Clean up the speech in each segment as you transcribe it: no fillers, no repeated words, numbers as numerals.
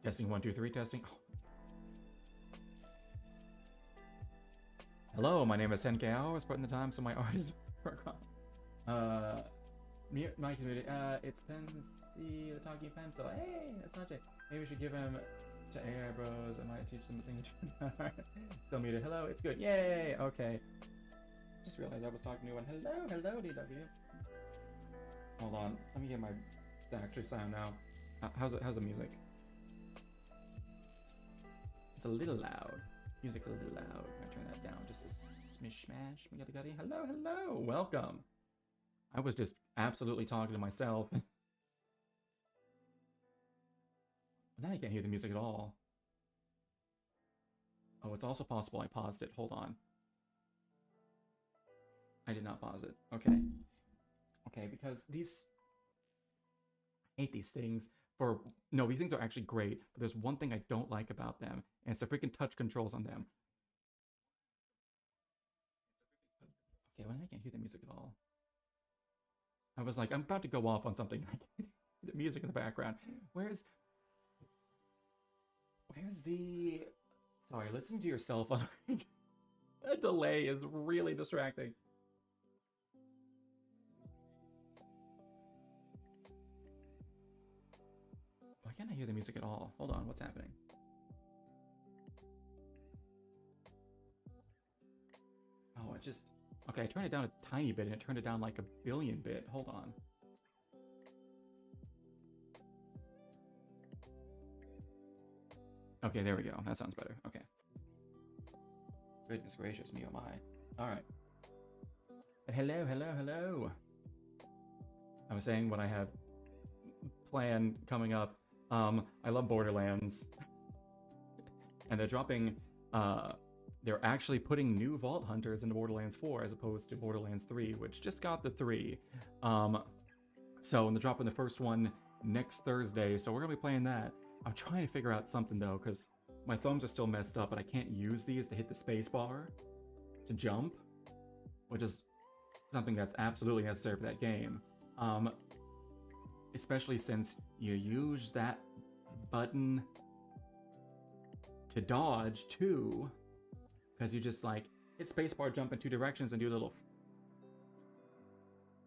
Testing 1 2 3 testing. Oh. Hello, my name is Senkei. I was putting the time so my artist work on. Mute my community. It's Pensy, the talking pencil. Hey, that's not it. Maybe we should give him to AI bros. I might teach them a thing or two. Still muted. Hello, it's good. Yay! Okay. Just realized I was talking to one. Hello, DW. Hold on. Let me get my factory sound now. How's the music? It's a little loud. Music's a little loud. I turn that down just a smish smash. Hello. Welcome. I was just absolutely talking to myself. Now you can't hear the music at all. Oh, it's also possible I paused it. Hold on. I did not pause it. Okay. Okay, because these... I hate these things. No, these things are actually great, but there's one thing I don't like about them, and it's the freaking touch controls on them. Okay, well, I can't hear the music at all. I was like, I'm about to go off on something. I can't hear the music in the background. Where's the... Sorry, listening to yourself on a delay is really distracting. Why can't I hear the music at all? Hold on, what's happening? Oh, it just... Okay, I turned it down a tiny bit, and it turned it down like a billion bit. Hold on. Okay, there we go. That sounds better. Okay. Goodness gracious me, oh my. Alright. Hello. I was saying what I have planned coming up. I love Borderlands. And they're dropping... they're actually putting new Vault Hunters into Borderlands 4 as opposed to Borderlands 3, which just got the 3. So, and they're dropping the first one next Thursday, so we're going to be playing that. I'm trying to figure out something, though, because my thumbs are still messed up, and I can't use these to hit the space bar to jump, which is something that's absolutely necessary for that game. Especially since you use that button to dodge, too, because you just, like, hit spacebar, jump in 2 directions, and do a little...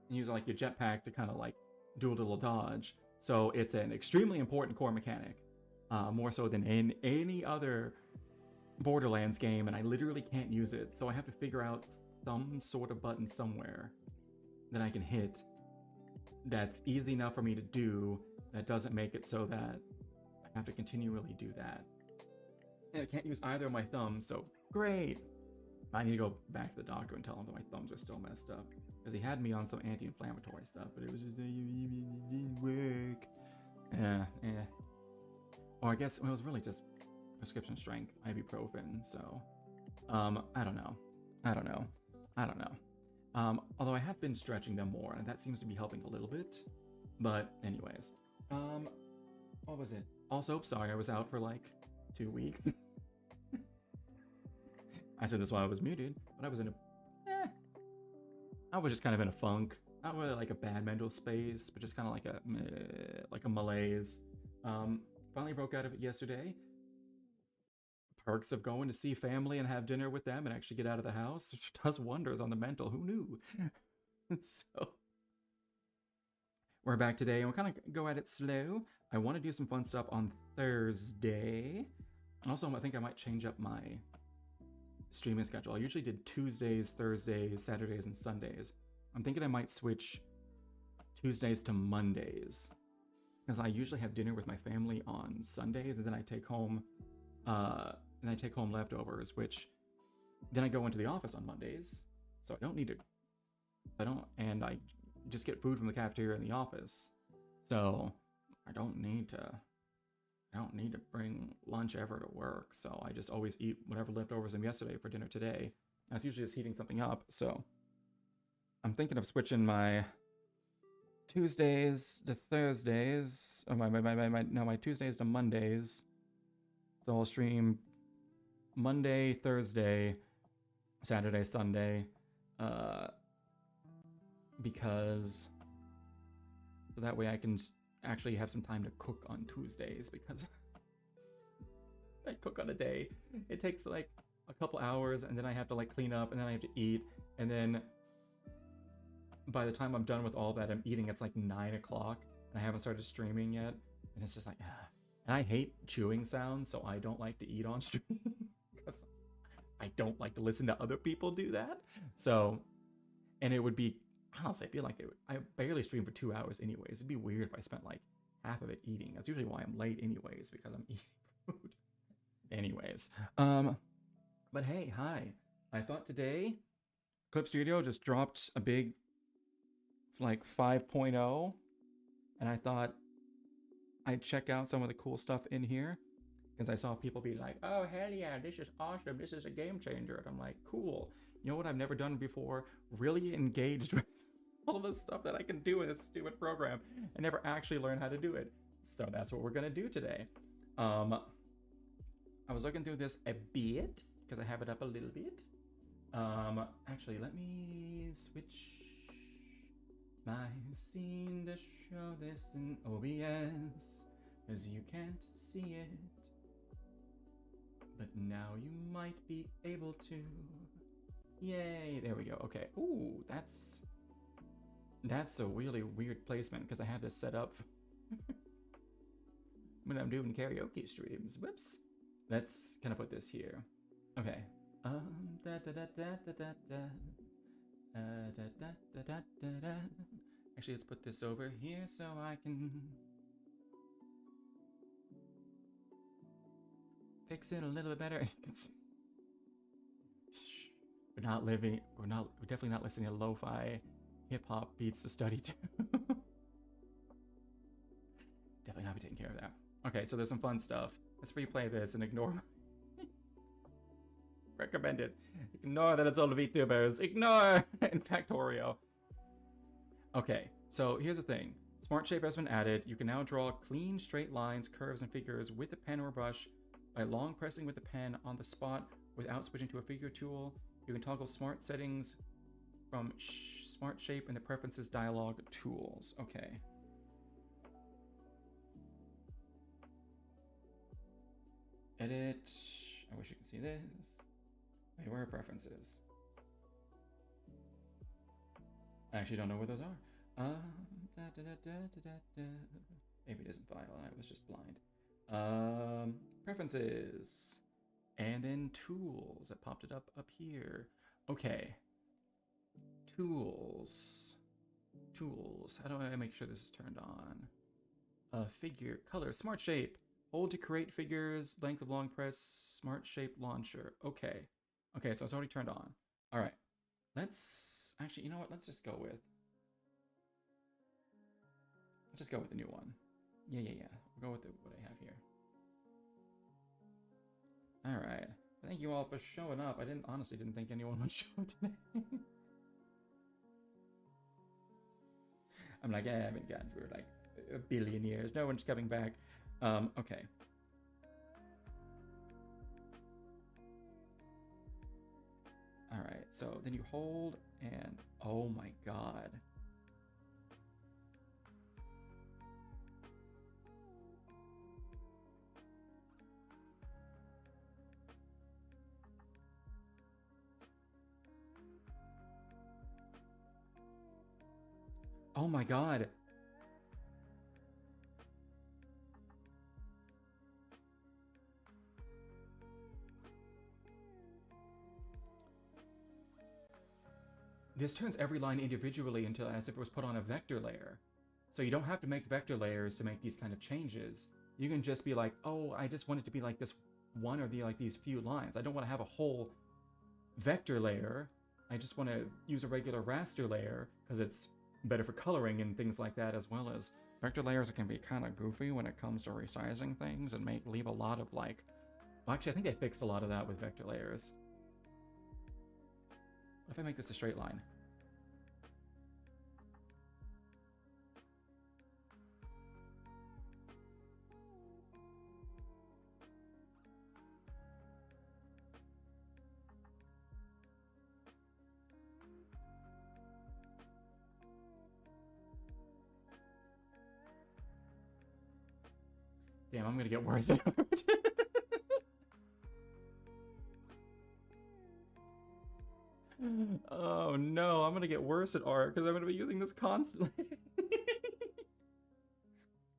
and use, like, your jetpack to kind of, like, do a little dodge. So it's an extremely important core mechanic. More so than in any other Borderlands game, and I literally can't use it. So I have to figure out some sort of button somewhere that I can hit that's easy enough for me to do, that doesn't make it so that I have to continually do that. And I can't use either of my thumbs, so great! I need to go back to the doctor and tell him that my thumbs are still messed up. Because he had me on some anti-inflammatory stuff, but it was just, it didn't work. Yeah. Or I guess it was really just prescription strength ibuprofen, so... I don't know. Although I have been stretching them more, and that seems to be helping a little bit. But anyways. What was it? Also, sorry, I was out for like 2 weeks. I said this while I was muted, but I was in a... I was just kind of in a funk. Not really like a bad mental space, but just kind of like a malaise. Finally broke out of it yesterday. Perks of going to see family and have dinner with them and actually get out of the house, which does wonders on the mental. Who knew? So we're back today, and we'll kind of go at it slow. I want to do some fun stuff on Thursday. Also, I think I might change up my streaming schedule. I usually did Tuesdays, Thursdays, Saturdays, and Sundays. I'm thinking I might switch Tuesdays to Mondays, because I usually have dinner with my family on Sundays, and then I take home leftovers, which then I go into the office on Mondays, so and I just get food from the cafeteria in the office, so I don't need to bring lunch ever to work, so I just always eat whatever leftovers from yesterday for dinner today. That's usually just heating something up, so I'm thinking of switching my Tuesdays to Thursdays, or my Tuesdays to Mondays. So I'll stream Monday, Thursday, Saturday, Sunday, because so that way I can actually have some time to cook on Tuesdays, because I cook on a day. It takes like a couple hours, and then I have to like clean up, and then I have to eat, and then by the time I'm done with all that I'm eating, it's like 9 o'clock, and I haven't started streaming yet, and it's just like, And I hate chewing sounds, so I don't like to eat on stream because I don't like to listen to other people do that. So, and it would be, honestly, I feel like I barely stream for 2 hours anyways. It'd be weird if I spent like half of it eating. That's usually why I'm late anyways, because I'm eating food. Anyways, but hey, hi. I thought today Clip Studio just dropped a big like 5.0, and I thought I'd check out some of the cool stuff in here because I saw people be like, "Oh hell yeah, this is awesome! This is a game changer!" And I'm like, "Cool." You know what I've never done before? Really engaged with all the stuff that I can do in this stupid program and never actually learned how to do it. So that's what we're gonna do today. I was looking through this a bit because I have it up a little bit. Actually, let me switch my scene to show this in OBS, as you can't see it, but now you might be able to. Yay, there we go. Okay, ooh, that's a really weird placement because I have this set up when I'm doing karaoke streams. Whoops. Let's kind of put this here. Okay. Da da da da da da da. Da da da da da da. Actually, let's put this over here so I can fix it a little bit better. We're definitely not listening to lo-fi hip-hop beats to study to. Definitely not be taking care of that. Okay, so there's some fun stuff. Let's replay this and ignore recommended. Ignore that it's all VTubers. Ignore in Factorio. Okay, so here's the thing. Smart Shape has been added. You can now draw clean, straight lines, curves, and figures with a pen or brush by long pressing with the pen on the spot without switching to a figure tool. You can toggle smart settings from Smart Shape in the Preferences dialog tools. Okay. Edit. I wish you could see this. Wait, where are preferences? I actually don't know where those are. Maybe it isn't file. I was just blind. Preferences. And then tools. That popped it up here. Okay. Tools. Tools. How do I make sure this is turned on? Figure. Color. Smart Shape. Hold to create figures. Length of long press. Smart Shape launcher. Okay. Okay, so it's already turned on. All right. Let's actually, you know what? Let's just go with the new one. Yeah. We'll go with what I have here. All right. Thank you all for showing up. I honestly didn't think anyone would show up today. I'm like, I haven't gotten for like a billion years. No one's coming back. Okay. All right. So then you hold and oh my god. Oh my god. This turns every line individually into as if it was put on a vector layer. So you don't have to make vector layers to make these kind of changes. You can just be like, oh, I just want it to be like this one or these few lines. I don't want to have a whole vector layer. I just want to use a regular raster layer because it's better for coloring and things like that, as well as vector layers can be kind of goofy when it comes to resizing things and leave a lot of like, well, actually I think they fixed a lot of that with vector layers. What if I make this a straight line? Damn, I'm gonna get worse at it. Oh no, I'm gonna get worse at art because I'm gonna be using this constantly.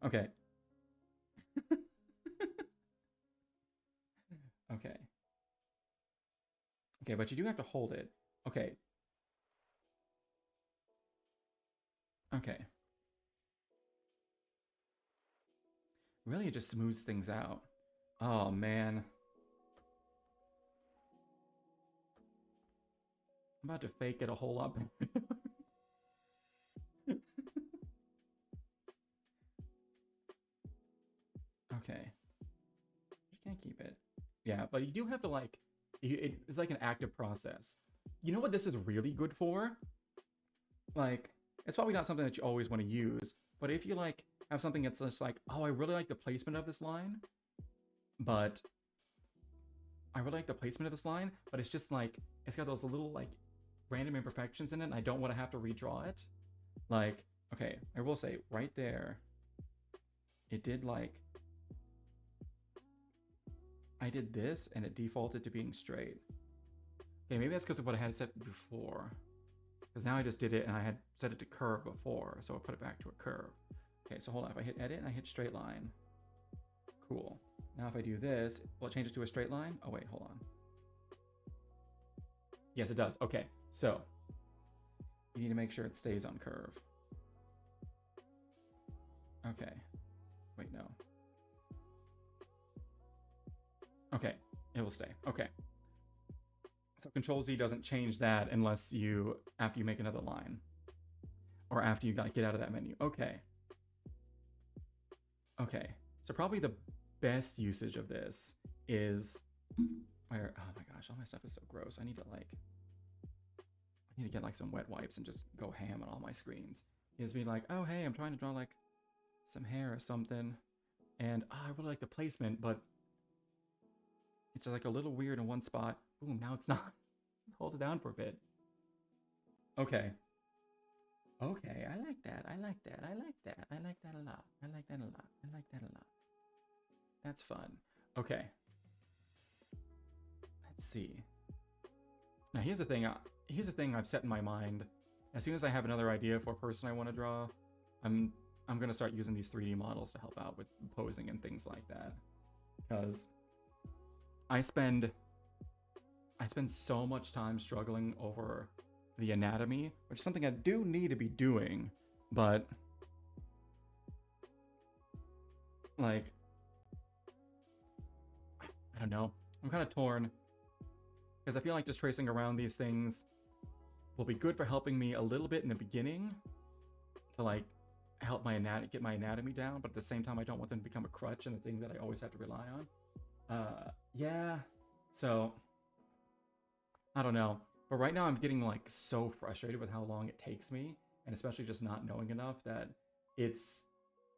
Okay. Okay. Okay, but you do have to hold it. Okay. Okay. Really, it just smooths things out. Oh, man. I'm about to fake it a whole lot better. Okay. You can't keep it. Yeah, but you do have to, like... It's like an active process. You know what this is really good for? Like, it's probably not something that you always want to use, but if you, like, have something that's just like, oh, I really like the placement of this line, but it's just like it's got those little like random imperfections in it and I don't want to have to redraw it. Like, okay, I will say right there, it did like I did this and it defaulted to being straight. Okay, maybe that's because of what I had set before. Because now I just did it and I had set it to curve before, so I put it back to a curve. Okay, so hold on, if I hit edit and I hit straight line. Cool. Now if I do this, will it change it to a straight line? Oh wait, hold on. Yes, it does. Okay, so you need to make sure it stays on curve. Okay. Wait, no. Okay, it will stay. Okay. So Control Z doesn't change that unless you, after you make another line. Or after you get out of that menu. Okay. Okay. So probably the best usage of this is where, oh my gosh, all my stuff is so gross. I need to get like some wet wipes and just go ham on all my screens. Is being like, oh hey, I'm trying to draw like some hair or something, and I really like the placement, but it's just like a little weird in one spot. Boom, now it's not. Hold it down for a bit. Okay. Okay, I like that. I like that. I like that. I like that a lot. I like that a lot. I like that a lot. That's fun. Okay. Let's see. Now here's the thing. Here's the thing I've set in my mind. As soon as I have another idea for a person I want to draw, I'm gonna start using these 3D models to help out with posing and things like that. Because I spend so much time struggling over the anatomy, which is something I do need to be doing, but like, I don't know. I'm kind of torn because I feel like just tracing around these things will be good for helping me a little bit in the beginning to like help my get my anatomy down, but at the same time I don't want them to become a crutch and the thing that I always have to rely on. Yeah. So I don't know. But right now I'm getting like so frustrated with how long it takes me, and especially just not knowing enough, that it's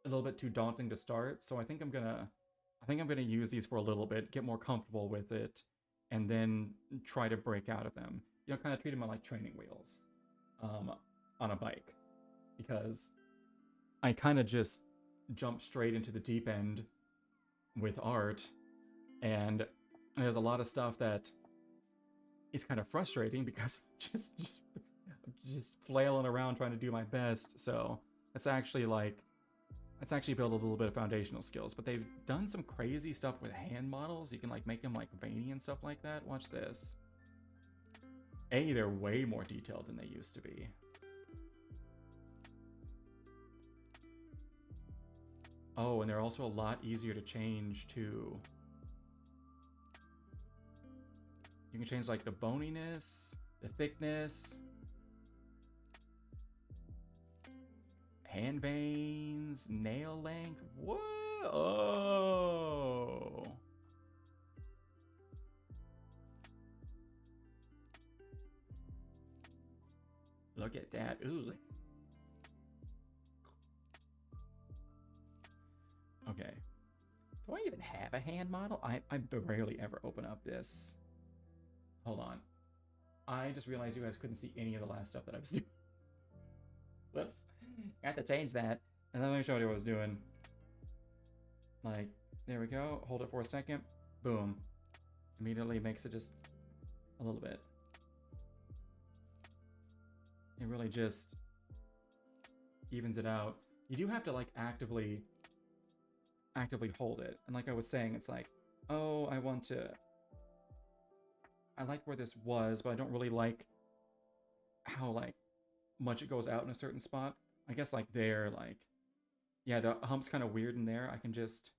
a little bit too daunting to start. So I think I'm gonna use these for a little bit, get more comfortable with it, and then try to break out of them. You know, kind of treat them like training wheels on a bike, because I kind of just jump straight into the deep end with art, and there's a lot of stuff that is kind of frustrating because I'm just flailing around trying to do my best. So that's actually build a little bit of foundational skills. But they've done some crazy stuff with hand models. You can like make them like veiny and stuff like that. Watch this. They're way more detailed than they used to be. Oh, and they're also a lot easier to change too. You can change like the boniness, the thickness, hand veins, nail length. Whoa! Oh. Look at that. Ooh. Okay. Do I even have a hand model? I rarely ever open up this. Hold on. I just realized you guys couldn't see any of the last stuff that I was doing. Whoops. I have to change that. And then let me show you what I was doing. Like, there we go. Hold it for a second. Boom. Immediately makes it just a little bit. It really just evens it out. You do have to like actively hold it. And like I was saying, it's like, oh, I want to I like where this was, but I don't really like how like much it goes out in a certain spot. I guess like there, like yeah, the hump's kind of weird in there. I can just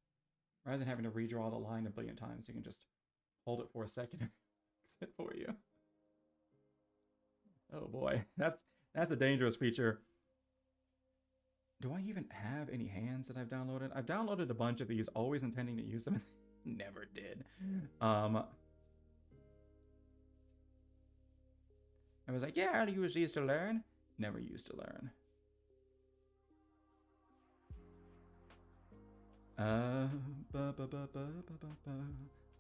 rather than having to redraw the line a billion times, you can just hold it for a second and fix it for you. Oh boy, that's a dangerous feature. Do I even have any hands that I've downloaded? I've downloaded a bunch of these, always intending to use them. Never did. I was like, yeah, I'll use these to learn. Never used to learn.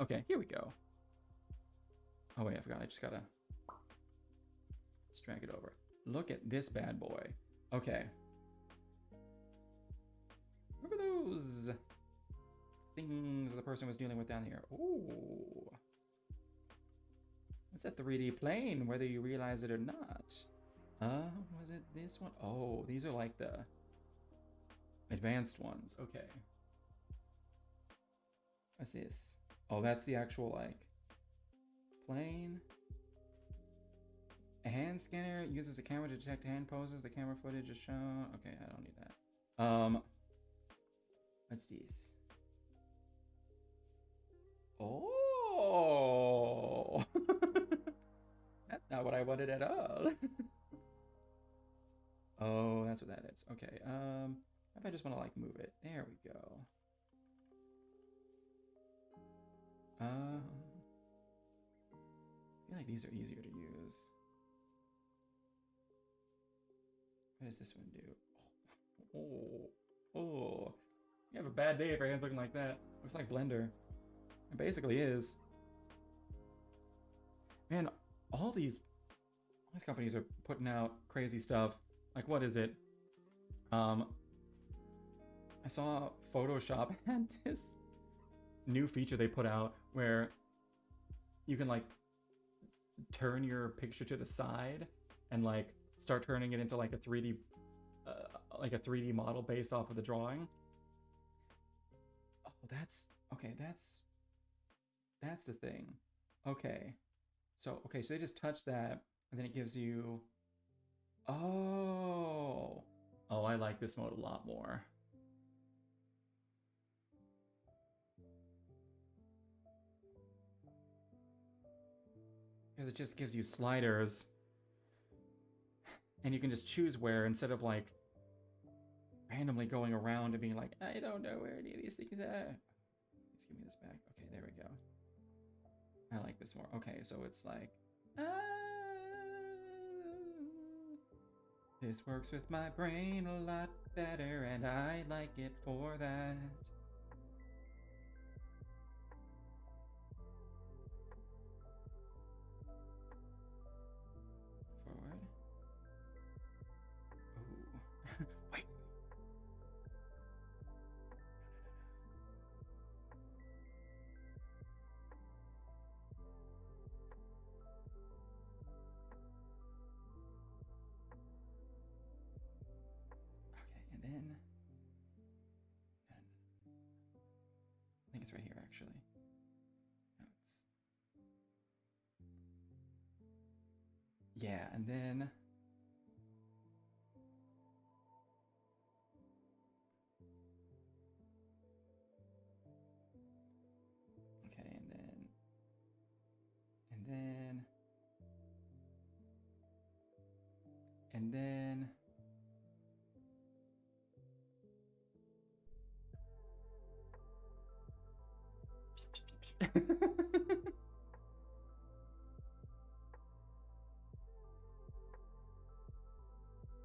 Okay, here we go. Oh wait, I forgot. I just gotta drag it over. Look at this bad boy. Okay. What are those things the person was dealing with down here? Ooh. It's a 3D plane, whether you realize it or not. Was it this one? Oh, these are like the advanced ones. Okay. What's this? Oh, that's the actual, like, plane. A hand scanner uses a camera to detect hand poses. The camera footage is shown. Okay, I don't need that. What's this? Oh! That's not what I wanted at all. Oh, that's what that is. Okay, if I just want to, like, move it. There we go. I feel like these are easier to use. What does this one do? Oh. You have a bad day if your hand's looking like that. Looks like Blender. It basically is. Man, all these companies are putting out crazy stuff. Like, what is it? I saw Photoshop had this new feature they put out where you can like turn your picture to the side and like start turning it into like a 3D model based off of the drawing. Oh, that's okay. That's the thing. Okay, so they just touch that and then it gives you. Oh, I like this mode a lot more. Because it just gives you sliders and you can just choose where instead of like randomly going around and being like, I don't know where any of these things are. Let's give me this back. Okay, there we go. I like this more. Okay, so it's like, this works with my brain a lot better and I like it for that. Forward. Ooh. Wait. Okay, and then I think it's right here actually. No, it's yeah, and then okay, and then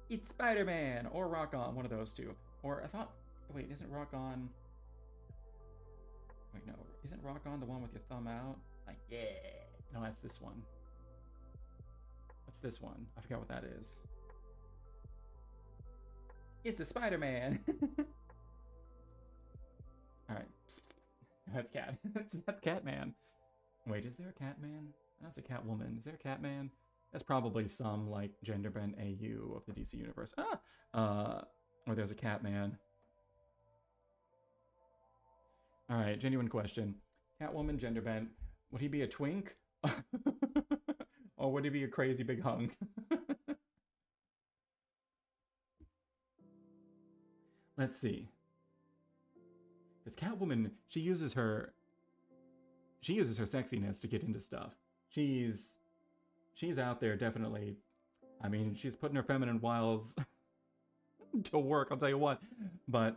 it's Spider-Man or Rock On, one of those two. Or I thought, wait, isn't Rock On? Wait, no, isn't Rock On the one with your thumb out? Like, yeah. No, that's this one. What's this one? I forgot what that is. It's a Spider-Man. All right, that's Cat. That's Catman. Wait, is there a Catman? That's a Catwoman. Is there a Catman? That's probably some like gender bent AU of the DC universe. Or there's a Catman. All right, genuine question. Catwoman, gender bent. Would he be a twink? Or would he be a crazy big hunk? Let's see. Because Catwoman, she uses her sexiness to get into stuff. She's she's out there definitely. I mean, she's putting her feminine wiles to work, I'll tell you what. But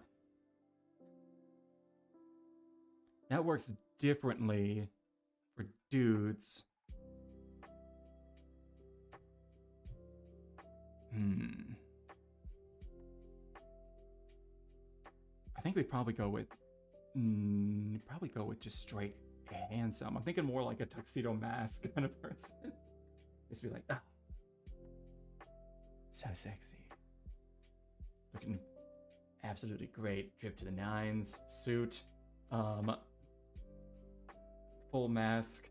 that works differently for dudes. I think we'd probably go with just straight handsome. I'm thinking more like a Tuxedo Mask kind of person. Just be like, ah, so sexy, looking absolutely great, drip to the nines, suit, full mask,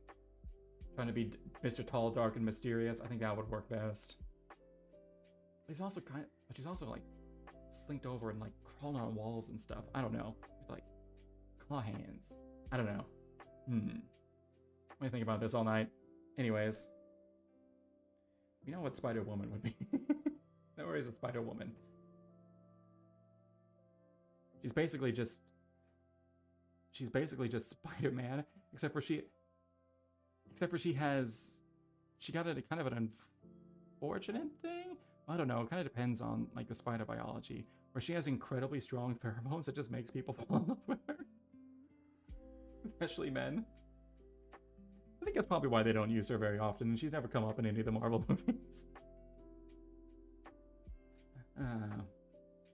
trying to be Mr. Tall, Dark, and Mysterious. I think that would work best. But she's also like slinked over and like crawling on walls and stuff. I don't know, with like claw hands. I don't know. Let me think about this all night. Anyways, you know what Spider Woman would be? No worries, a Spider Woman. She's basically just Spider-Man, except for she got a kind of an unfortunate thing. I don't know. It kind of depends on like the spider biology, where she has incredibly strong pheromones that just makes people fall in love with her, especially men. I think that's probably why they don't use her very often, and she's never come up in any of the Marvel movies.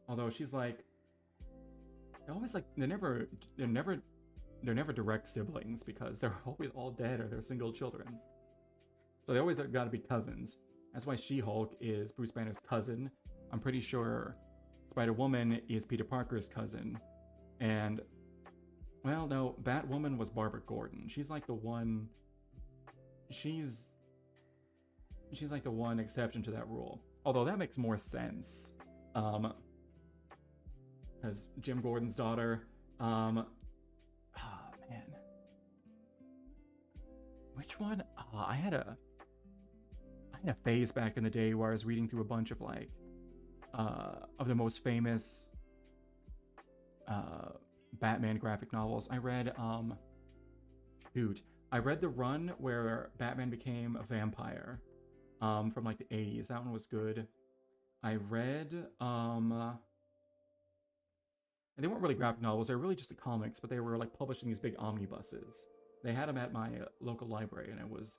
Although she's like, they're never direct siblings because they're always all dead or they're single children. So they always got to be cousins. That's why She-Hulk is Bruce Banner's cousin. I'm pretty sure Spider-Woman is Peter Parker's cousin. And, well, no, Batwoman was Barbara Gordon. She's like the one... She's like the one exception to that rule. Although that makes more sense. As Jim Gordon's daughter. Oh, man. Which one? I had a phase back in the day where I was reading through a bunch of like of the most famous Batman graphic novels. I read I read the run where Batman became a vampire from like the 80s. That one was good. I read and they weren't really graphic novels, they were really just the comics, but they were like publishing these big omnibuses. They had them at my local library, and it was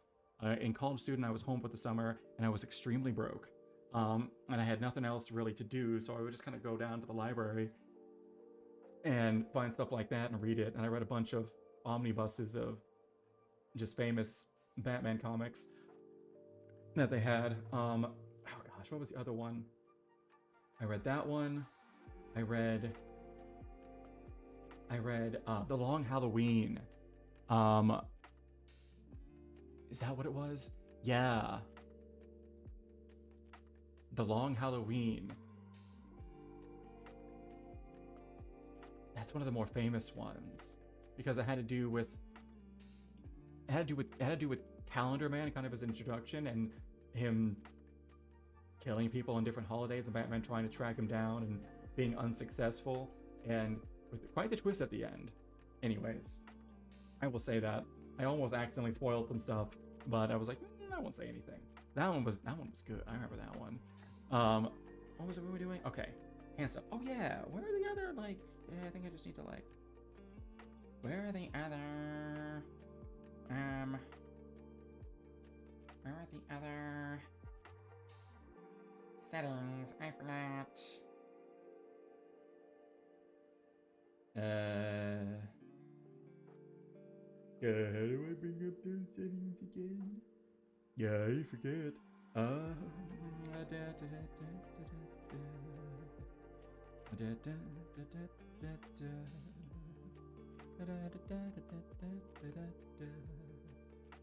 in college student. I was home for the summer, and I was extremely broke, and I had nothing else really to do, so I would just kind of go down to the library and find stuff like that and read it. And I read a bunch of omnibuses of just famous Batman comics that they had. Oh gosh, what was the other one? I read that one. I read The Long Halloween. Is that what it was? Yeah. The Long Halloween. That's one of the more famous ones because it had to do with Calendar Man, kind of his introduction, and him killing people on different holidays, and Batman trying to track him down and being unsuccessful, and with quite the twist at the end. Anyways, I will say that I almost accidentally spoiled some stuff, but I was like, I won't say anything. That one was good. I remember that one. What was it we were doing? Okay, hand stuff. Oh yeah, where are the other like? Yeah, I think I just need to like. Where are the other? Where are the other settings? I forgot. How do I bring up those settings again? Yeah, I forget.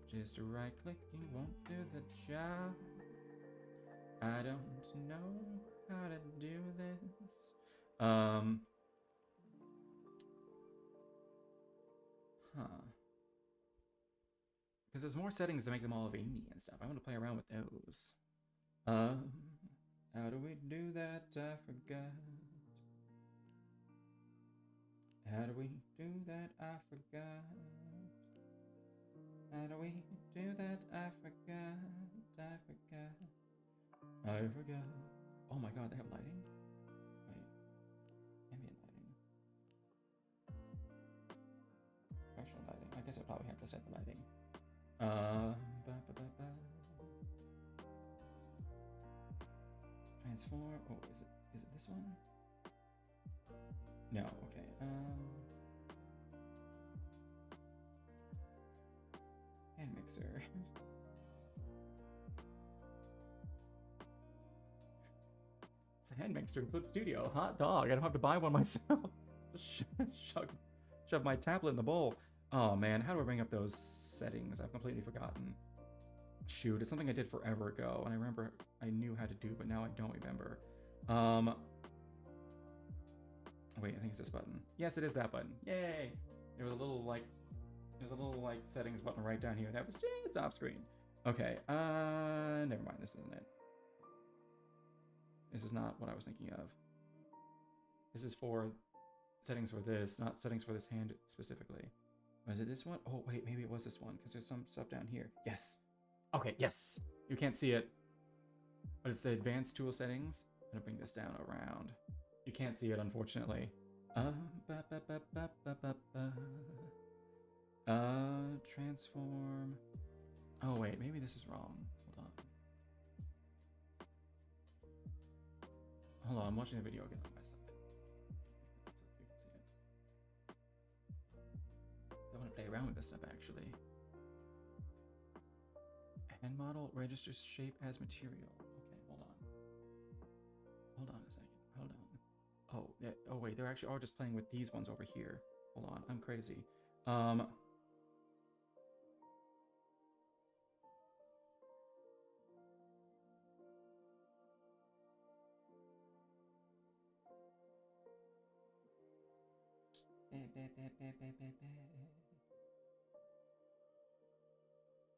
Just right clicking won't do the job. I don't know how to do this. Because there's more settings to make them all veiny and stuff. I want to play around with those. Um, how do we do that? I forgot. How do we do that? I forgot. How do we do that? I forgot. I forgot. I forgot. Oh my god, they have lighting? Wait. Ambient lighting. Special lighting. I guess I probably have to set the lighting. Ba, ba, ba, ba. Transform. Oh, is it this one? No, okay. Hand mixer. It's a hand mixer in Clip Studio. Hot dog. I don't have to buy one myself. Shove my tablet in the bowl. Oh man, how do I bring up those settings? I've completely forgotten. Shoot, it's something I did forever ago, and I remember I knew how to do, but now I don't remember. Wait, I think it's this button. Yes, it is that button. Yay! There was a little like settings button right down here. That was just off screen. Okay, never mind. This isn't it. This is not what I was thinking of. This is for settings for this, not settings for this hand specifically. Was it this one? Oh, wait, maybe it was this one, because there's some stuff down here. Yes. Okay, yes. You can't see it, but it's the advanced tool settings. I'm gonna bring this down around. You can't see it, unfortunately. Transform. Oh, wait, maybe this is wrong. Hold on, I'm watching the video again on my side. So you can see it. I want to play around with this stuff, actually. Hand model registers shape as material. Okay, hold on. Hold on a second. Hold on. Oh, yeah. Oh wait, they're actually all just playing with these ones over here. Hold on, I'm crazy.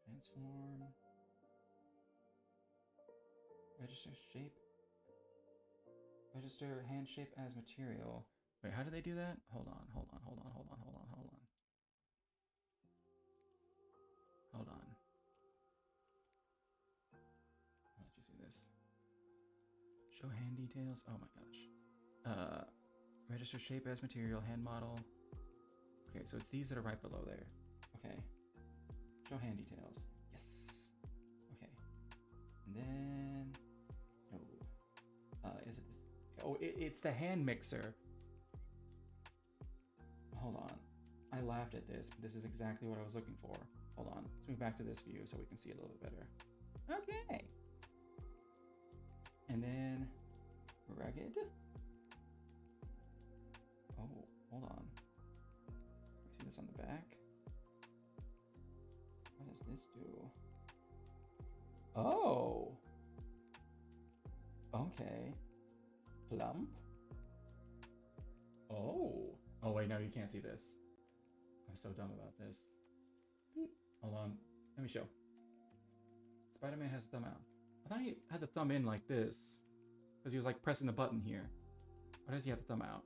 Transform. Register shape. Register hand shape as material. Wait, how do they do that? Hold on. Hold on. I'll let you see this. Show hand details. Oh my gosh. Register shape as material, hand model. Okay, so it's these that are right below there. Okay. Show hand details. Yes. Okay. And then no. Is it this? Oh, it's the hand mixer. Hold on. I laughed at this, but this is exactly what I was looking for. Hold on. Let's move back to this view so we can see it a little bit better. Okay. And then rugged. Oh, hold on. See this on the back? What does this do? Oh. Okay. Plump. Oh. Oh wait, no, you can't see this. I'm so dumb about this. Beep. Hold on. Let me show. Spider-Man has the thumb out. I thought he had the thumb in like this. Because he was like pressing the button here. Why does he have the thumb out?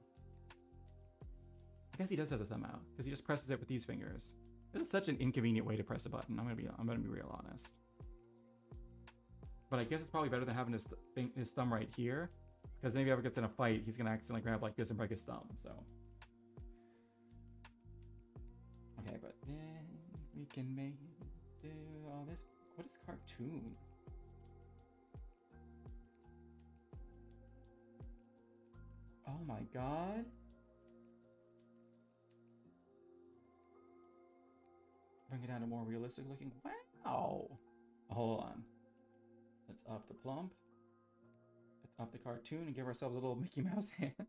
I guess he does have the thumb out. Because he just presses it with these fingers. This is such an inconvenient way to press a button. I'm gonna be real honest. But I guess it's probably better than having his thumb right here. Because then if he ever gets in a fight, he's gonna accidentally grab like this and break his thumb, so. Okay, but then we can do all this. What is cartoon? Oh my god. Bring it down to more realistic looking. Wow. Hold on. Let's up the plump. Let's up the cartoon and give ourselves a little Mickey Mouse hand.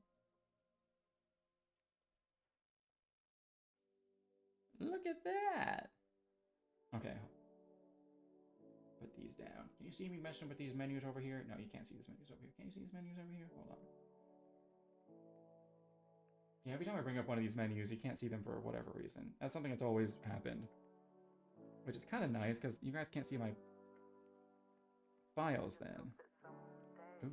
Look at that. Okay. Put these down. Can you see me messing with these menus over here? No, you can't see these menus over here. Can you see these menus over here? Hold on. Yeah, every time I bring up one of these menus, you can't see them for whatever reason. That's something that's always happened. which is kind of nice because you guys can't see my files then. Ooh.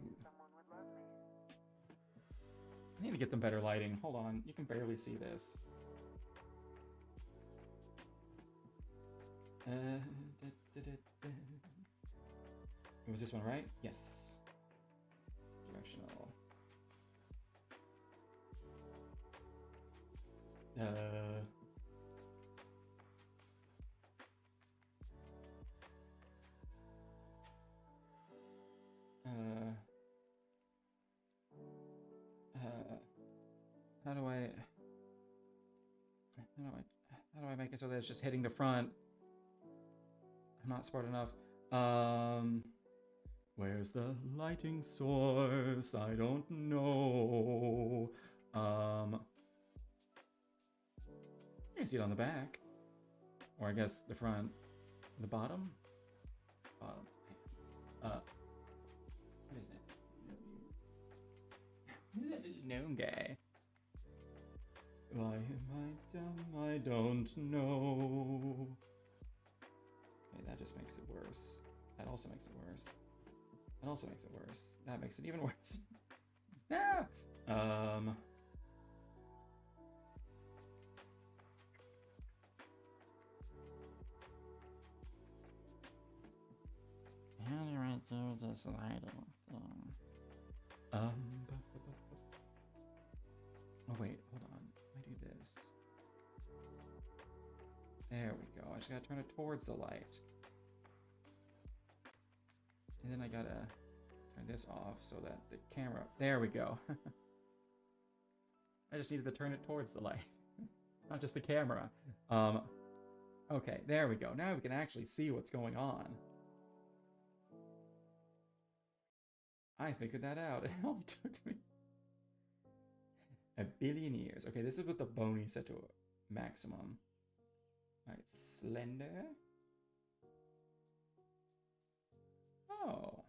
I need to get some better lighting. Hold on, you can barely see this. It was this one, right? Yes. Directional. How do I make it so that it's just hitting the front? I'm not smart enough. Where's the lighting source? I don't know. You can see it on the back. Or I guess the front. The bottom? Bottom. What is it? That little gnome guy. Why am I dumb? I don't know. Okay, that just makes it worse. That also makes it worse. That also makes it worse. That makes it even worse. No! How do I do this lighting thing? Oh wait, hold on. I do this. There we go. I just gotta turn it towards the light. And then I gotta turn this off so that the camera... There we go. I just needed to turn it towards the light. Not just the camera. Okay, there we go. Now we can actually see what's going on. I figured that out. It only took me a billion years. Okay, this is with the bony set to maximum. Alright, slender. Oh.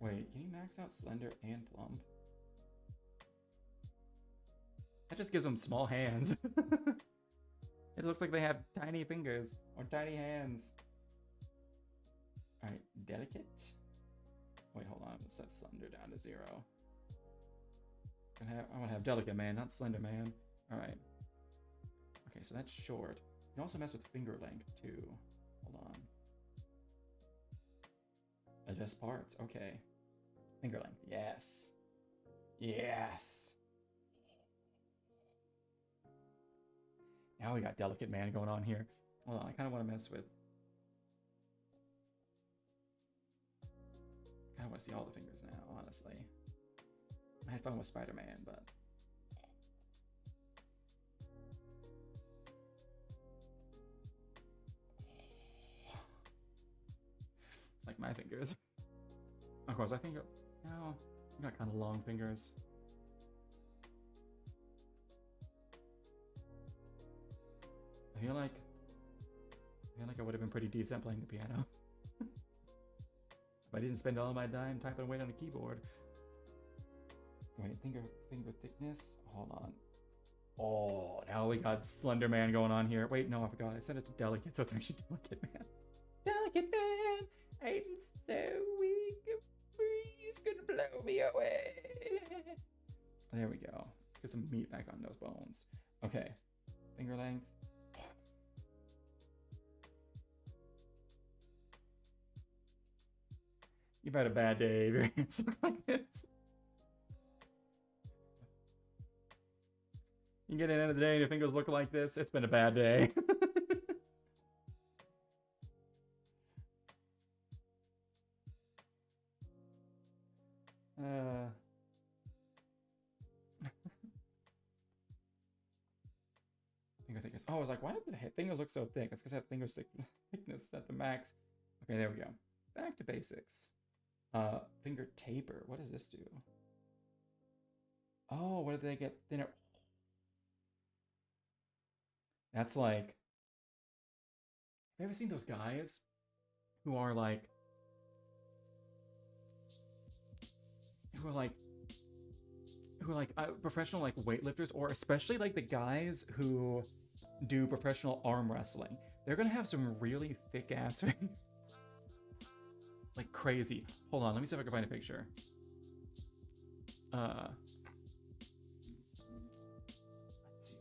Wait, can you max out slender and plump? That just gives them small hands. It looks like they have tiny fingers or tiny hands. Alright, delicate. Wait, hold on. Let's set slender down to 0. I want to have delicate man, not slender man. Alright. Okay, so that's short. You can also mess with finger length too. Hold on. Adjust parts. Okay. Finger length. Yes. Yes. Now we got delicate man going on here. Hold on. I kind of want to mess with... I kind of want to see all the fingers now, honestly. I had fun with Spider-Man, but... It's like my fingers. Of course, I think... No, I got kind of long fingers. I feel like I would have been pretty decent playing the piano. If I didn't spend all my time typing away on a keyboard. Wait, finger thickness? Hold on. Oh, now we got Slender Man going on here. Wait, no, I forgot. I set it to delicate, so it's actually Delicate Man. Delicate Man! I'm so weak. He's gonna blow me away. There we go. Let's get some meat back on those bones. Okay. Finger length. You've had a bad day if your hands look like this. You get to the end of the day and your fingers look like this, it's been a bad day. Finger thickness. Oh, I was like, why did the fingers look so thick? It's because I have finger thickness at the max. Okay, there we go. Back to basics. Finger taper. What does this do? Oh, what do they get thinner? That's like... Have you ever seen those guys who are like... who are like professional like weightlifters, or especially like the guys who do professional arm wrestling. They're gonna have some really thick ass, like crazy. Hold on, let me see if I can find a picture. Let's see.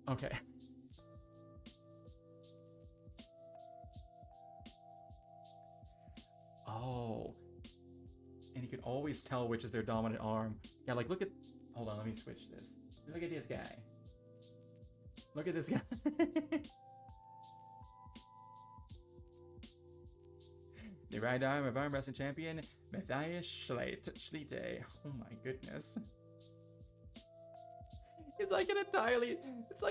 Okay. Oh, and you can always tell which is their dominant arm. Yeah, like look at. Hold on, let me switch this. Look at this guy. Look at this guy. The right arm of arm wrestling champion Matthias Schlitte. Oh my goodness. It's like an entirely. It's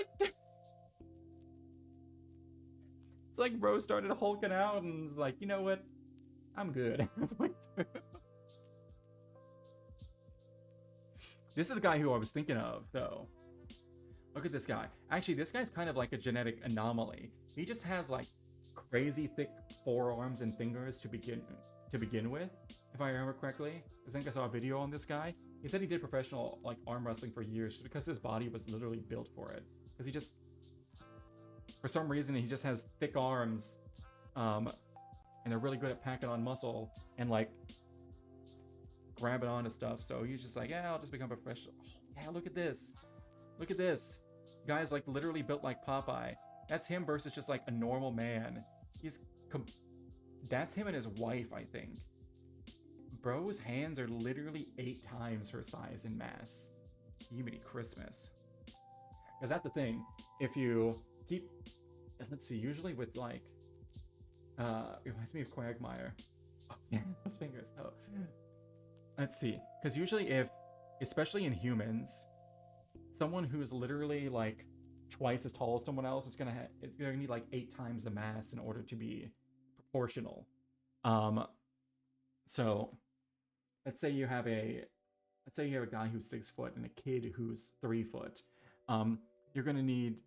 like bro started hulking out and was like, you know what? I'm good. This is the guy who I was thinking of, though. Look at this guy. Actually, this guy's kind of like a genetic anomaly. He just has like crazy thick forearms and fingers to begin with, if I remember correctly. I think I saw a video on this guy. He said he did professional like arm wrestling for years just because his body was literally built for it. Because he just, for some reason, he just has thick arms, and they're really good at packing on muscle and like grabbing onto stuff. So he's just like, yeah, I'll just become a professional. Oh, yeah, look at this. Look at this. Guy's like literally built like Popeye. That's him versus just like a normal man. That's him and his wife, I think. Bro's hands are literally 8 times her size in mass. Yiminy Christmas. Because that's the thing. If you keep, let's see, usually with like, it reminds me of Quagmire. Oh, yeah, those fingers. Oh. Let's see. Because usually if, especially in humans, someone who's literally like twice as tall as someone else is gonna need like 8 times the mass in order to be proportional. So let's say you have a guy who's 6 foot and a kid who's 3 foot. You're gonna need,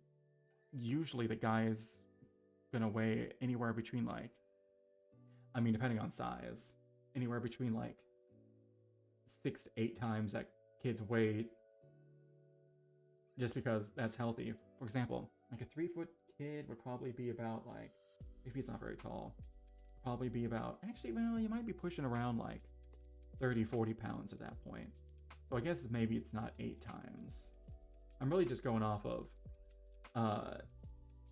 usually the guy's gonna weigh anywhere between like, I mean, depending on size, anywhere between like 6 to 8 times that kid's weight, just because that's healthy. For example, like a 3 foot kid would probably be about like, if he's not very tall, probably be about, actually, well, you might be pushing around like 30-40 pounds at that point. So I guess maybe it's not 8 times. I'm really just going off of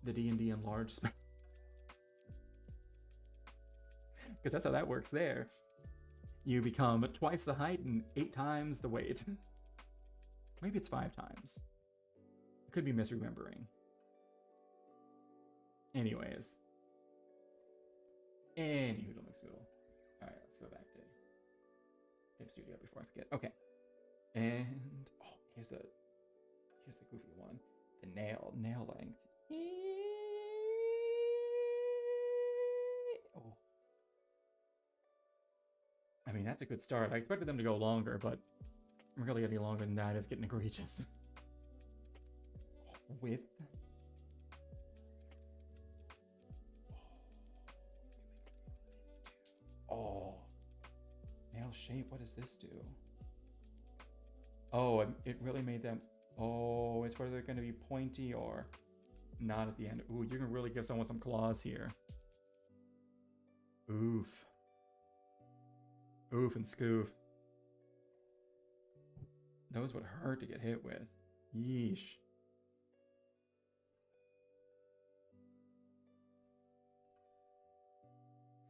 the D&D enlarged spell. Because that's how that works there. You become twice the height and 8 times the weight. Maybe it's 5 times. I could be misremembering. Anyways. Anywho, McSoodle. Alright, let's go back to Game Studio before I forget. Okay. And oh, here's the goofy one. The nail length. Oh. I mean, that's a good start. I expected them to go longer, but really any longer than that is getting egregious. Width. Oh. Nail shape, what does this do? Oh, it really made them... Oh, it's whether they're going to be pointy or not at the end. Ooh, you can really give someone some claws here. Oof. Oof and scoof. Those would hurt to get hit with. Yeesh.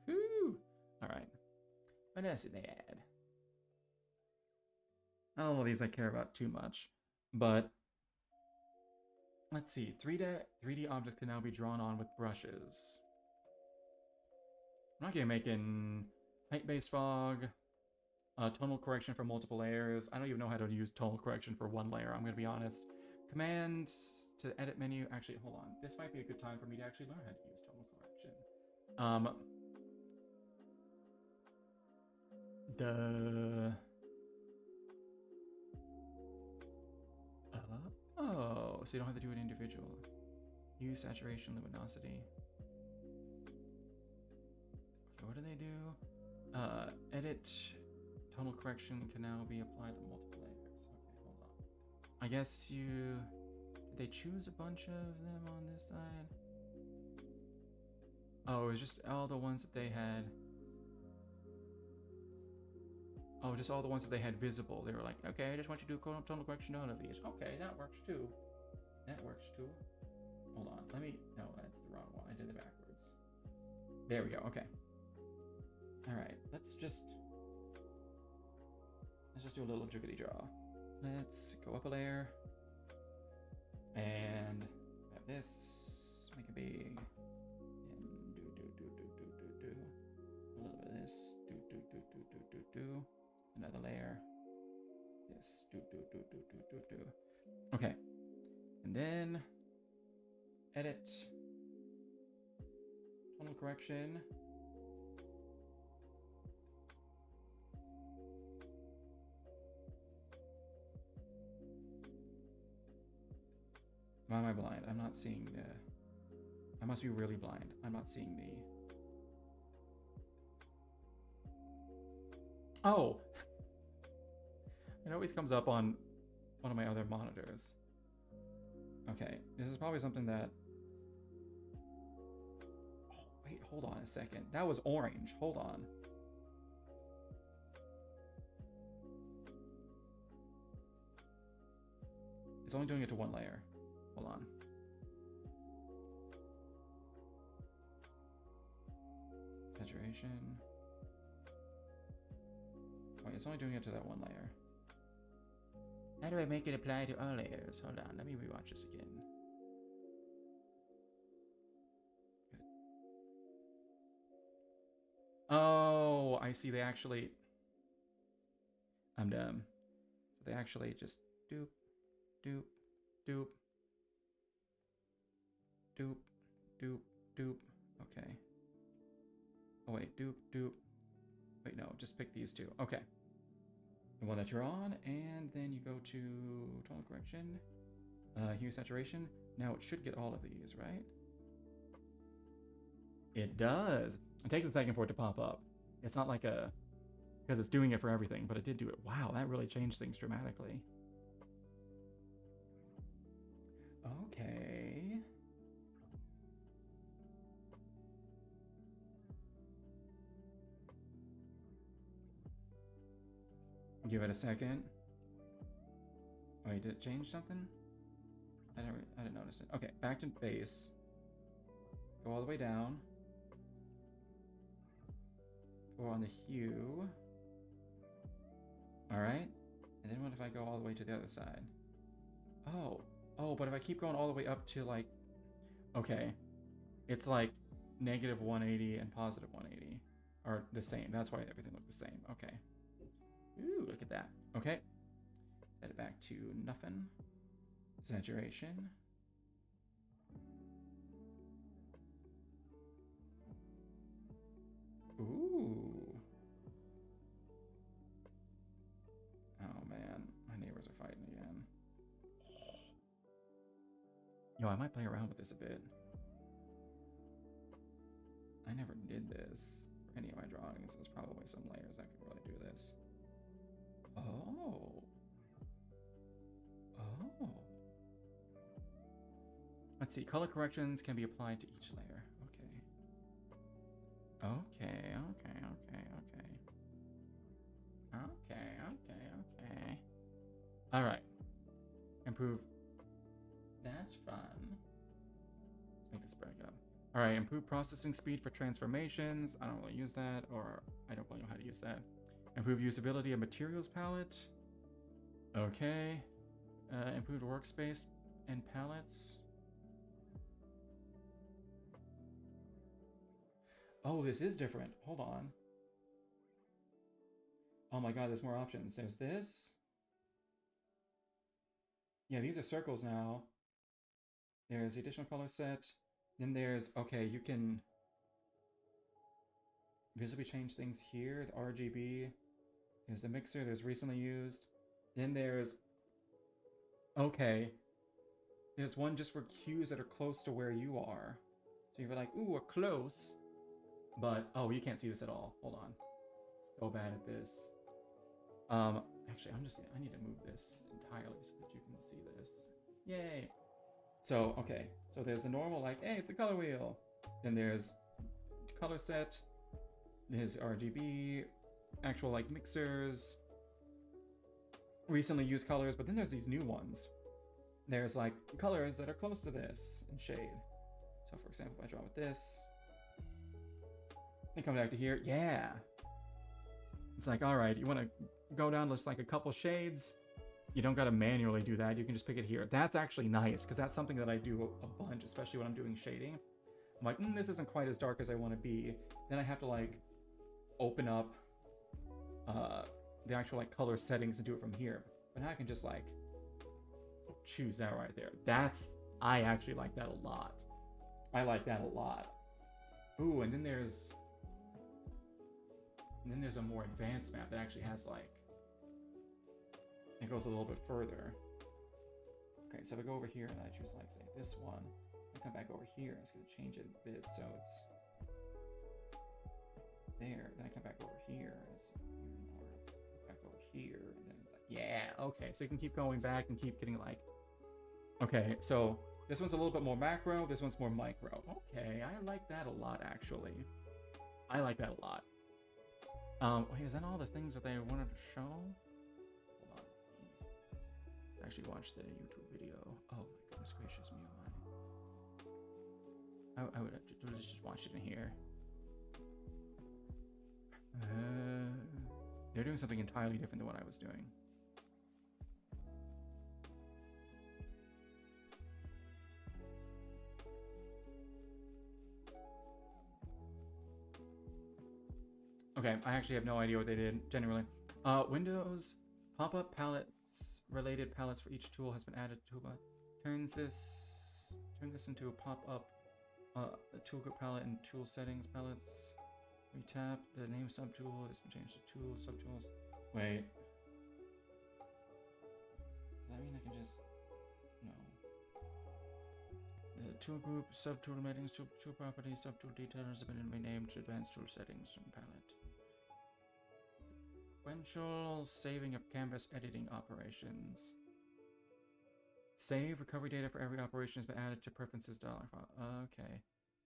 Whew. Alright. What else did they add? I don't know these I care about too much. But let's see. 3D objects can now be drawn on with brushes. I'm not gonna make in height-based fog, tonal correction for multiple layers. I don't even know how to use tonal correction for one layer, I'm gonna be honest. Command to edit menu. Actually, hold on. This might be a good time for me to actually learn how to use tonal correction. Oh, so you don't have to do it individual. Use saturation, luminosity. Edit. Tonal correction can now be applied to multiple layers. Okay, hold on. I guess you... Did they choose a bunch of them on this side? Oh, it was just all the ones that they had... Oh, just all the ones that they had visible. They were like, okay, I just want you to do tonal correction on of these. Okay, that works too. That works too. Hold on, let me... No, that's the wrong one. I did it backwards. There we go, okay. Alright, let's just do a little jiggly draw. Let's go up a layer. And have this. Make it big. And do. A little bit of this. Do. Another layer. This. Do. Okay. And then edit. Tonal correction. Why am I blind? I'm not seeing the... I must be really blind. I'm not seeing the... Oh! It always comes up on one of my other monitors. Okay, this is probably something that... Oh, wait, hold on a second. That was orange. Hold on. It's only doing it to one layer. Hold on. Saturation. Wait, it's only doing it to that one layer. How do I make it apply to all layers? Hold on, let me rewatch this again. Good. Oh, I see. They actually... I'm dumb. So they actually just doop, doop, doop. Doop, doop, doop. Okay. Oh wait, doop, doop. Wait, no, just pick these two. Okay. The one that you're on, and then you go to tonal correction, hue saturation. Now it should get all of these, right? It does. It takes a second for it to pop up. It's not like a... because it's doing it for everything, but it did do it. Wow, that really changed things dramatically. Okay. Give it a second. Wait, did it change something? I didn't notice it. Okay, back to base. Go all the way down. Go on the hue. Alright. And then what if I go all the way to the other side? Oh, but if I keep going all the way up to like... Okay. It's like negative 180 and positive 180 are the same. That's why everything looked the same. Okay. Ooh, look at that. Okay. Set it back to nothing. Saturation. Ooh. Oh man, my neighbors are fighting again. Yo, I might play around with this a bit. I never did this for any of my drawings. There's probably some layers I could really do this. Oh. Let's see. Color corrections can be applied to each layer. Okay. All right. Improve. That's fun. Let's make this back up. All right. Improve processing speed for transformations. I don't really use that, or I don't really know how to use that. Improve usability of materials palette. Okay. Improved workspace and palettes. Oh, this is different. Hold on. Oh my god, there's more options. There's this. Yeah, these are circles now. There's the additional color set. Then there's, okay, you can visibly change things here. The RGB. There's the mixer. There's recently used. Then there's, okay. There's one just for cues that are close to where you are. So you're like, ooh, we're close. But, oh, you can't see this at all. Hold on. So bad at this. Actually, I need to move this entirely so that you can see this. Yay! So, okay. So there's the normal, like, hey, it's a color wheel. Then there's color set. There's RGB, actual, like, mixers. Recently used colors, but then there's these new ones. There's, like, colors that are close to this in shade. So, for example, if I draw with this, and come back to here, yeah! It's like, alright, you want to go down just like a couple shades, you don't got to manually do that, you can just pick it here. That's actually nice, because that's something that I do a bunch, especially when I'm doing shading. I'm like, this isn't quite as dark as I want to be. Then I have to like open up the actual like color settings and do it from here. But now I can just like choose that right there. I actually like that a lot. I like that a lot. Ooh, and then there's a more advanced map that actually has like, it goes a little bit further. Okay, so if I go over here and I choose like, say, this one, I come back over here, it's gonna change it a bit, so it's there. Then I come back over here, it's more, back over here, and then it's like, yeah, okay. So you can keep going back and keep getting like, okay, so this one's a little bit more macro, this one's more micro. Okay, I like that a lot, actually. I like that a lot. Wait, is that all the things that they wanted to show? Hold on. Let's actually watch the YouTube video. Oh my goodness gracious me, I would have just watched it in here. They're doing something entirely different than what I was doing. Okay, I actually have no idea what they did, generally. Windows, pop-up palettes, related palettes for each tool has been added to toolbar. Turn this into a pop-up toolkit palette and tool settings palettes. We tap the name subtool, has been changed to tools, subtools. Wait. Does that mean I can just, no. The tool group, subtool settings, tool properties, subtool details have been renamed to advanced tool settings from palette. Sequential saving of canvas editing operations. Save recovery data for every operation has been added to preferences dialog file. Okay.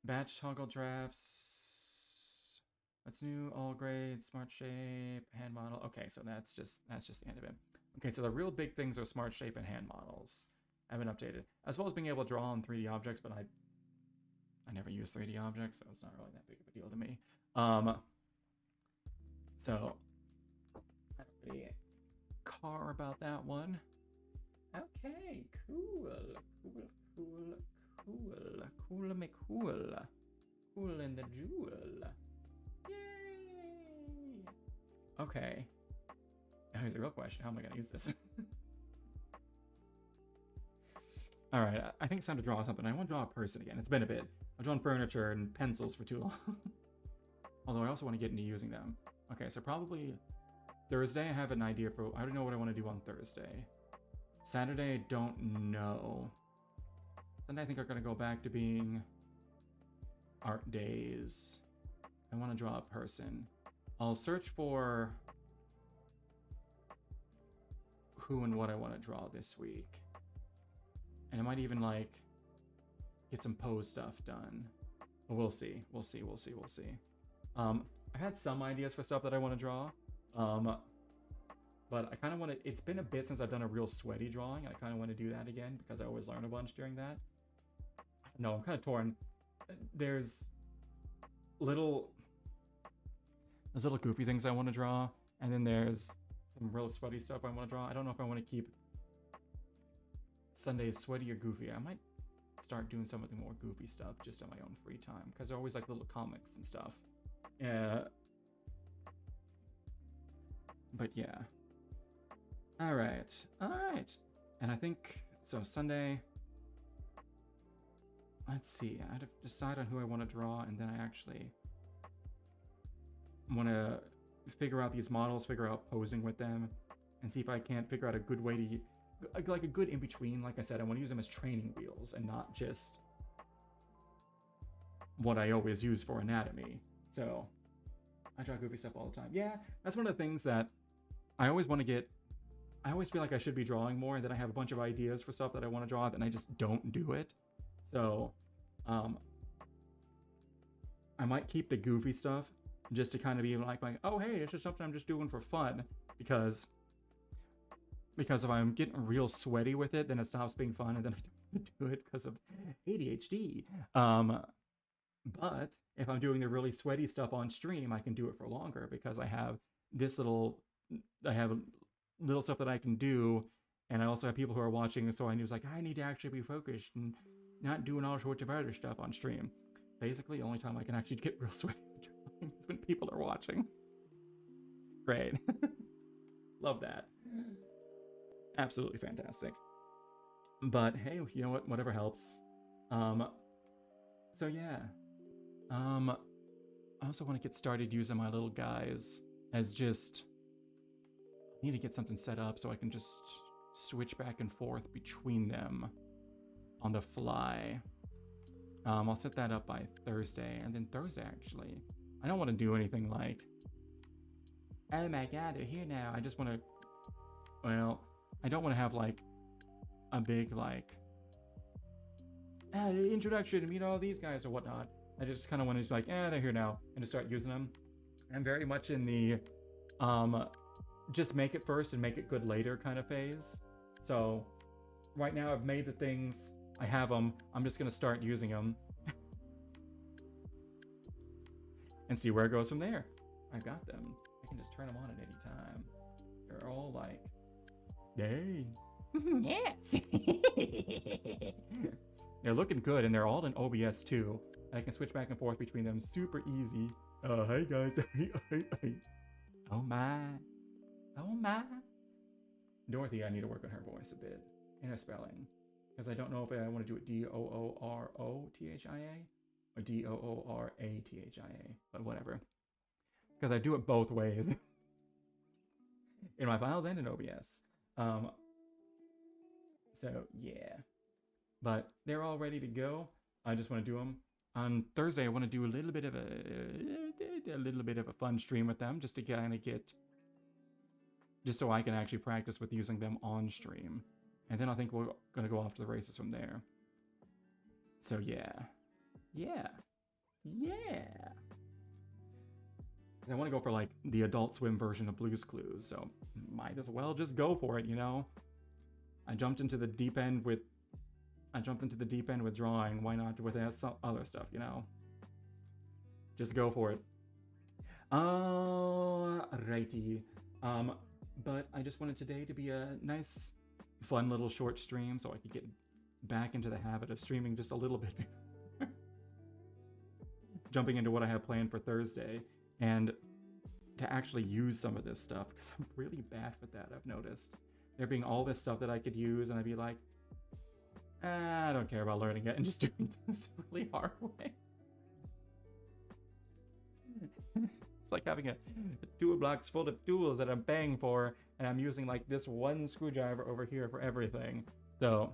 Batch toggle drafts. That's new. All grades, smart shape, hand model. Okay, so that's just the end of it. Okay, so the real big things are smart shape and hand models. Have been updated, as well as being able to draw on 3D objects, but I never use 3D objects, so it's not really that big of a deal to me. So I don't really care about that one. Okay, cool. Cool in the jewel. Yay! Okay. Now here's the real question. How am I going to use this? Alright, I think it's time to draw something. I want to draw a person again. It's been a bit. I've drawn furniture and pencils for too long. Although I also want to get into using them. Okay, so probably Thursday I have an idea for... I don't know what I want to do on Thursday. Saturday, I don't know. Sunday, I think are going to go back to being art days. I want to draw a person. I'll search for who and what I want to draw this week. And I might even, like, get some pose stuff done. But we'll see. We'll see. I've had some ideas for stuff that I want to draw. But I kind of want to... It's been a bit since I've done a real sweaty drawing. I kind of want to do that again because I always learn a bunch during that. No, I'm kind of torn. There's little goofy things I want to draw. And then there's some real sweaty stuff I want to draw. I don't know if I want to keep Sundays sweaty or goofy. I might start doing some of the more goofy stuff just on my own free time. Because they're always like little comics and stuff. But yeah. Alright. And I think, so Sunday, let's see, I have to decide on who I want to draw, and then I actually want to figure out these models, figure out posing with them, and see if I can't figure out a good way to, like a good in-between. Like I said, I want to use them as training wheels, and not just what I always use for anatomy. So, I draw goofy stuff all the time. Yeah, that's one of the things that I always want to get. I always feel like I should be drawing more, and then I have a bunch of ideas for stuff that I want to draw, and I just don't do it. So, I might keep the goofy stuff just to kind of be like, oh hey, it's just something I'm just doing for fun, because if I'm getting real sweaty with it, then it stops being fun, and then I don't do it because of ADHD. But if I'm doing the really sweaty stuff on stream, I can do it for longer because I have little stuff that I can do, and I also have people who are watching, so I was like, I need to actually be focused and not doing all sorts of other stuff on stream. Basically, the only time I can actually get real sweaty is when people are watching. Great. Love that. Absolutely fantastic. But hey, you know what? Whatever helps. So yeah. I also want to get started using my little guys as just... I need to get something set up so I can just switch back and forth between them on the fly. I'll set that up by Thursday, and then Thursday actually. I don't want to do anything like, oh my god, they're here now. I just want to, well, I don't want to have like a big like, introduction to meet all these guys or whatnot. I just kind of want to just be like, they're here now, and just start using them. I'm very much in the, just make it first and make it good later kind of phase. So right now I've made the things, I have them, I'm just going to start using them and see where it goes from there. I've got them. I can just turn them on at any time. They're all like, yay. Yes. They're looking good, and they're all in OBS too. I can switch back and forth between them super easy. Hey guys. Oh my. Oh my. Dorothy, I need to work on her voice a bit and her spelling, because I don't know if I want to do it Doorothia or Doorathia, but whatever. Because I do it both ways in my files and in OBS. So yeah, but they're all ready to go. I just want to do them on Thursday. I want to do a little bit of a fun stream with them, just to kind of get, just so I can actually practice with using them on stream. And then I think we're going to go off to the races from there. So yeah. I want to go for like the Adult Swim version of Blue's Clues, so might as well just go for it, you know? I jumped into the deep end with drawing. Why not with some other stuff, you know? Just go for it. Alrighty. But I just wanted today to be a nice, fun little short stream so I could get back into the habit of streaming just a little bit. Jumping into what I have planned for Thursday, and to actually use some of this stuff, because I'm really bad with that, I've noticed. There being all this stuff that I could use, and I'd be like, I don't care about learning it, and just doing things the really hard way. It's like having a tool box full of tools that I'm paying for, and I'm using like this one screwdriver over here for everything. So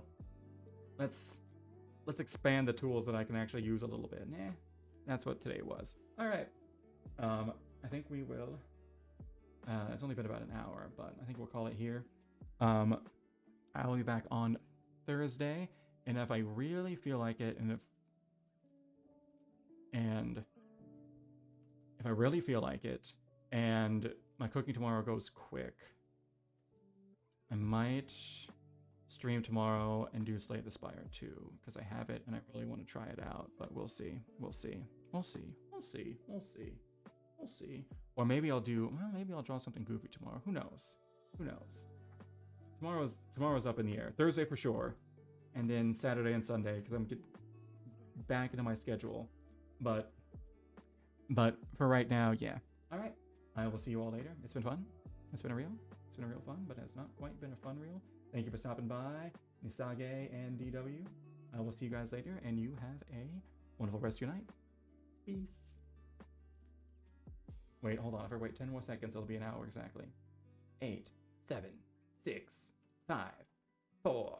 let's expand the tools that I can actually use a little bit. That's what today was. All right. I think we will. It's only been about an hour, but I think we'll call it here. I will be back on Thursday, and if I really feel like it, and if I really feel like it, and my cooking tomorrow goes quick, I might stream tomorrow and do Slay the Spire 2, because I have it and I really want to try it out, but we'll see. Or maybe I'll draw something goofy tomorrow. Who knows? Tomorrow's up in the air. Thursday for sure, and then Saturday and Sunday, because I'm getting back into my schedule. But for right now, yeah. All right. I will see you all later. It's been fun. It's been real fun, but it's not quite been a fun reel. Thank you for stopping by, Nisage and DW. I will see you guys later, and you have a wonderful rest of your night. Peace. Wait, hold on. If I wait 10 more seconds, it'll be an hour exactly. 8, 7, 6, 5, 4,